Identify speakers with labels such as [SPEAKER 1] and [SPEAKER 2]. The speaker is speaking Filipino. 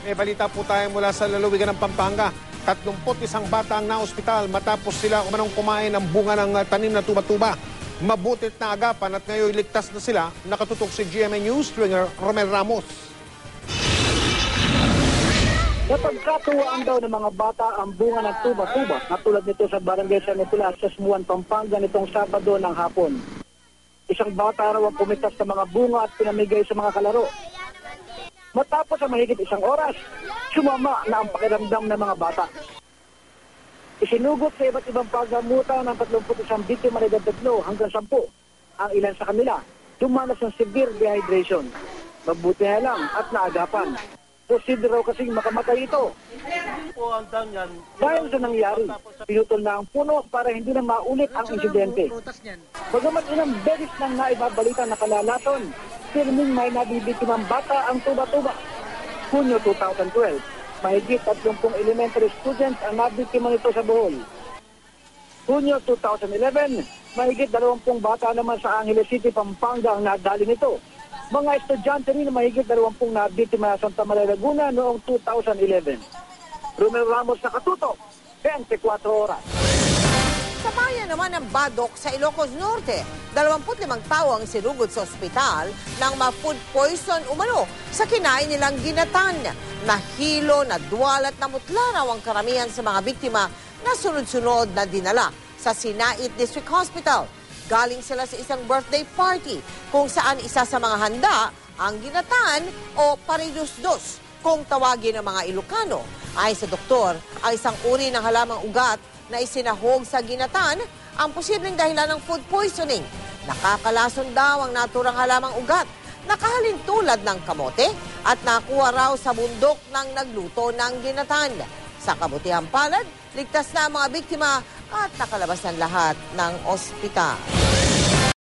[SPEAKER 1] May balita po tayo mula sa lalawigan ng Pampanga. 31 bata ang naospital matapos sila kumain ng bunga ng tanim na tuba-tuba. Mabutit na agapan at ngayon ligtas na sila. Nakatutok si GMA News stringer Romel Ramos.
[SPEAKER 2] Napagkatuwaan daw ng mga bata ang bunga ng tuba-tuba na tulad nito sa barangay San Nicolas sa Smuan, Pampanga nitong Sabado ng hapon. Isang bata raw ang pumitas sa mga bunga at pinamigay sa mga kalaro. Matapos ang mahigit isang oras, sumama na ang pakiramdam ng mga bata. Isinugot sa iba't ibang paggamutan ng 31 biktima na edad 3 hanggang 10. Ang ilan sa kanila, dumanas ng severe dehydration. Mabuti na lang at naagapan. Posible raw kasing makamatay ito. Dahil sa nangyari, pinutol na ang puno para hindi na maulit ang insidente. Bagamat ilang beses nang naibabalita na kalalason, pirming may nabibiktimang bata ang tuba-tuba. Hunyo 2012, mahigit 30 elementary students ang nabiktima nito sa Bohol. Hunyo 2011, mahigit 20 bata naman sa Angeles City, Pampanga ang nadali nito. Mga estudyante rin na mahigit 20 nabiktima sa Santa Maria, Laguna noong 2011. Romel Ramos, nakatutok, 24 oras.
[SPEAKER 3] Sa bayan naman ng Badok sa Ilocos Norte, 25 tao ang sinugod sa ospital nang ma-food poison umano sa kinain nilang ginatan. Nahilo, nadwal at namutla raw ang karamihan sa mga biktima na sunod-sunod na dinala sa Sinait District Hospital. Galing sila sa isang birthday party kung saan isa sa mga handa ang ginatan o paridus-dos kung tawagin ng mga Ilocano. Ayon sa doktor, ang isang uri ng halamang ugat na isinahog sa ginatan ang posibleng dahilan ng food poisoning. Nakakalason daw ang naturang halamang ugat. Nakahalin tulad ng kamote at nakuha raw sa bundok ng nagluto ng ginatan. Sa kabutihang palad, ligtas na ang mga biktima at nakalabas ang lahat ng ospital.